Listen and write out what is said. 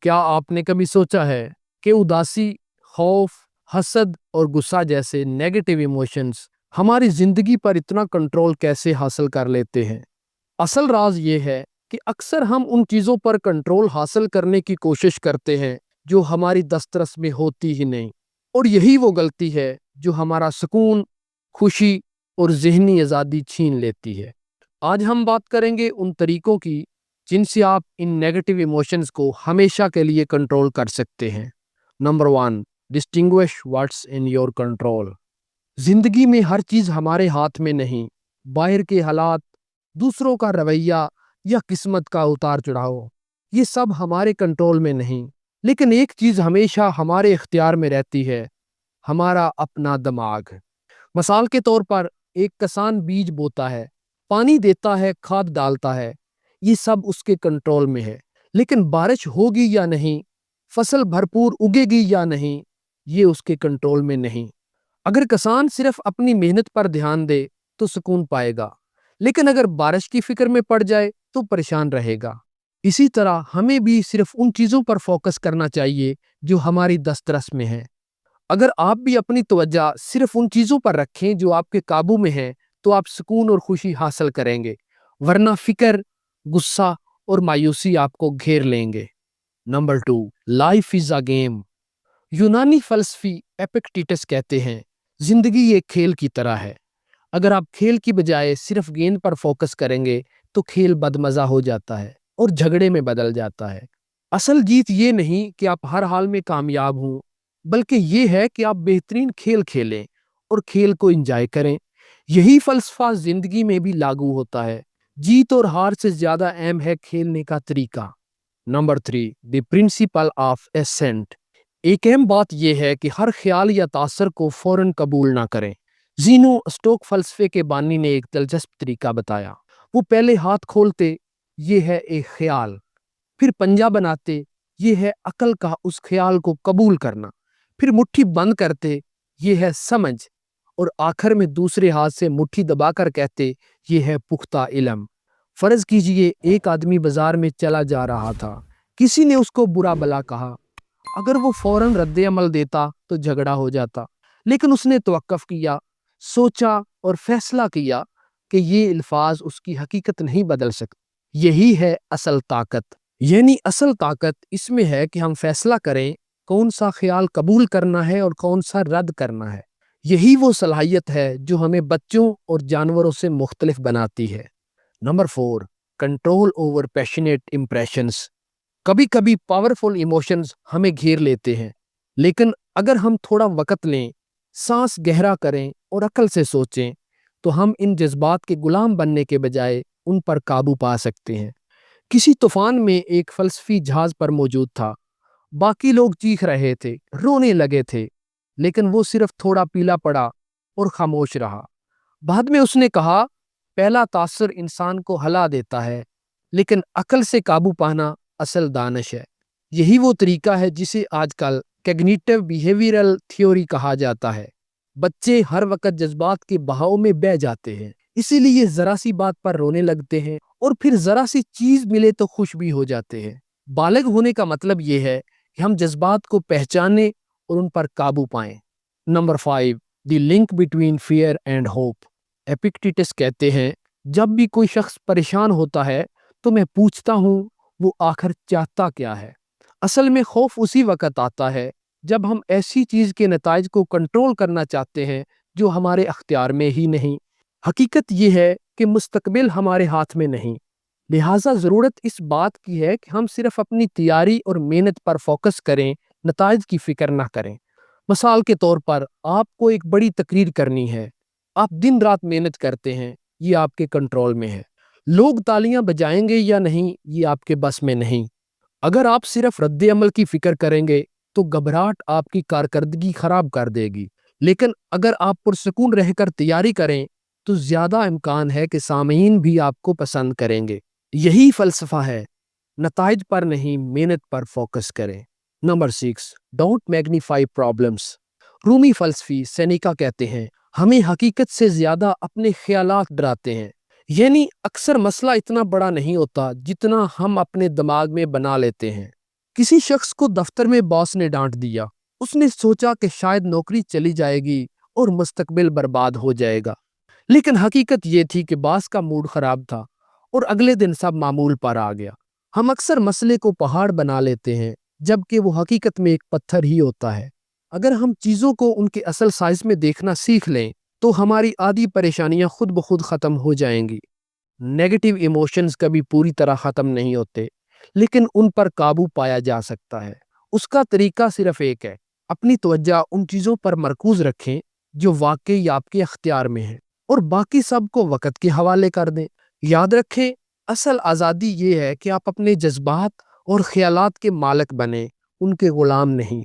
क्या आपने कभी सोचा है कि उदासी, खौफ, हसद और गुस्सा जैसे नेगेटिव इमोशंस हमारी जिंदगी पर इतना कंट्रोल कैसे हासिल कर लेते हैं? असल राज ये है कि अक्सर हम उन चीज़ों पर कंट्रोल हासिल करने की कोशिश करते हैं जो हमारी दस्तरस में होती ही नहीं, और यही वो गलती है जो हमारा सुकून, खुशी और ज़हनी आज़ादी छीन लेती है। आज हम बात करेंगे उन तरीकों की जिनसे आप इन नेगेटिव इमोशंस को हमेशा के लिए कंट्रोल कर सकते हैं। Number 1, distinguish what's in your control. जिंदगी में हर चीज़ हमारे हाथ में नहीं। बाहर के हालात, दूसरों का रवैया या किस्मत का उतार चढ़ाव, ये सब हमारे कंट्रोल में नहीं। लेकिन एक चीज़ हमेशा हमारे इख्तियार में रहती है, हमारा अपना दिमाग। मिसाल के तौर पर एक किसान बीज बोता है, पानी देता है, खाद डालता है, ये सब उसके कंट्रोल में है। लेकिन बारिश होगी या नहीं, फसल भरपूर उगेगी या नहीं, ये उसके कंट्रोल में नहीं। अगर किसान सिर्फ अपनी मेहनत पर ध्यान दे तो सुकून पाएगा, लेकिन अगर बारिश की फिक्र में पड़ जाए तो परेशान रहेगा। इसी तरह हमें भी सिर्फ उन चीज़ों पर फोकस करना चाहिए जो हमारी दस्तरस में है। अगर आप भी अपनी तवज्जो सिर्फ उन चीज़ों पर रखें जो आपके काबू में हैं, तो आप सुकून और खुशी हासिल करेंगे, वरना फिक्र, गुस्सा और मायूसी आपको घेर लेंगे। Number 2, life is a game. यूनानी फलसफी एपिक्टेटस कहते हैं, जिंदगी एक खेल की तरह है। अगर आप खेल की बजाय सिर्फ गेंद पर फोकस करेंगे तो खेल बदमजा हो जाता है और झगड़े में बदल जाता है। असल जीत ये नहीं कि आप हर हाल में कामयाब हों, बल्कि ये है कि आप बेहतरीन खेल खेलें और खेल को एंजॉय करें। यही फलसफा जिंदगी में भी लागू होता है। जीत और हार से ज्यादा अहम है खेलने का तरीका। Number 3, the principle of accent. एक अहम बात यह है कि हर ख्याल या तासर को फौरन कबूल ना करें। जीनो स्टोक फलसफे के बानी ने एक दिलचस्प तरीका बताया। वो पहले हाथ खोलते, ये है एक ख्याल, फिर पंजा बनाते, ये है अकल का उस ख्याल को कबूल करना, फिर मुट्ठी बंद करते, ये है समझ, और आखिर में दूसरे हाथ से मुट्ठी दबाकर कहते, ये है पुख्ता इल्म। फर्ज कीजिए एक आदमी बाजार में चला जा रहा था, किसी ने उसको बुरा भला कहा। अगर वो फौरन रद्द अमल देता तो झगड़ा हो जाता, लेकिन उसने तवक्कुफ किया, सोचा और फैसला किया कि ये अल्फाज उसकी हकीकत नहीं बदल सकते। यही है असल ताकत। यानी असल ताकत इसमें है कि हम फैसला करें कौन सा ख्याल कबूल करना है और कौन सा रद्द करना है। यही वो सलाहियत है जो हमें बच्चों और जानवरों से मुख्तलिफ बनाती है। Number 4, control over passionate impressions. कभी कभी पावरफुल इमोशंस हमें घेर लेते हैं, लेकिन अगर हम थोड़ा वक्त लें, सांस गहरा करें और अकल से सोचें, तो हम इन जज्बात के गुलाम बनने के बजाय उन पर काबू पा सकते हैं। किसी तूफान में एक फलसफी जहाज पर मौजूद था। बाकी लोग चीख रहे थे, रोने लगे थे, लेकिन वो सिर्फ थोड़ा पीला पड़ा और खामोश रहा। बाद में उसने कहा, पहला तासर इंसान को हला देता है, लेकिन अकल से काबू पाना असल दानिश है। यही वो तरीका है जिसे आजकल कैग्निटिव बिहेवियरल थ्योरी कहा जाता है। बच्चे हर वक्त जज्बात के बहाव में बह जाते हैं, इसीलिए जरा सी बात पर रोने लगते हैं और फिर जरा सी चीज मिले तो खुश भी हो जाते हैं। बालिग होने का मतलब ये है कि हम जज्बात को पहचानें और उन पर काबू पाएं। Number 5, the link between fear and hope. Epictetus कहते हैं, जब भी कोई शख्स परेशान होता है तो मैं पूछता हूँ, वो आखिर चाहता क्या है। असल में खौफ उसी वक्त आता है जब हम ऐसी चीज के नताइज को कंट्रोल करना चाहते हैं जो हमारे अख्तियार में ही नहीं। हकीकत यह है कि मुस्तकबिल हमारे हाथ में नहीं, लिहाजा ज़रूरत इस बात की है कि हम सिर्फ अपनी तैयारी और मेहनत पर फोकस करें, नताइज की फिक्र ना करें। मिसाल के तौर पर आपको एक बड़ी तकरीर करनी है, आप दिन रात मेहनत करते हैं, ये आपके कंट्रोल में है। लोग तालियां बजाएंगे या नहीं, ये आपके बस में नहीं। अगर आप सिर्फ रद्द अमल की फिक्र करेंगे तो घबराहट आपकी कारकर्दगी खराब कर देगी, लेकिन अगर आप पुरसुकून रहकर तैयारी करें तो ज्यादा इम्कान है कि सामीन भी आपको पसंद करेंगे। यही फलसफा है, नताइज पर नहीं मेहनत पर फोकस करें। Number 6, don't magnify problems. Rumi फलसफी सेनेका कहते हैं, हमें हकीकत से ज्यादा अपने ख्यालात डराते हैं। यानी अक्सर मसला इतना बड़ा नहीं होता जितना हम अपने दिमाग में बना लेते हैं। کسی شخص کو دفتر میں باس نے ڈانٹ دیا۔ اس نے سوچا کہ شاید نوکری چلی جائے گی اور مستقبل برباد ہو جائے گا، لیکن حقیقت یہ تھی کہ باس کا موڈ خراب تھا اور اگلے دن سب معمول پر آ گیا۔ ہم اکثر مسئلے کو پہاڑ بنا لیتے ہیں جبکہ وہ حقیقت میں ایک پتھر ہی ہوتا ہے۔ اگر ہم چیزوں کو ان کے اصل سائز میں دیکھنا سیکھ لیں تو ہماری آدھی پریشانیاں خود بخود ختم ہو جائیں گی۔ نیگیٹو ایموشنز کبھی پوری طرح ختم نہیں ہوتے، لیکن ان پر قابو پایا جا سکتا ہے۔ اس کا طریقہ صرف ایک ہے، اپنی توجہ ان چیزوں پر مرکوز رکھیں جو واقعی آپ کے اختیار میں ہیں، اور باقی سب کو وقت کے حوالے کر دیں۔ یاد رکھیں، اصل آزادی یہ ہے کہ آپ اپنے جذبات اور خیالات کے مالک بنیں، ان کے غلام نہیں۔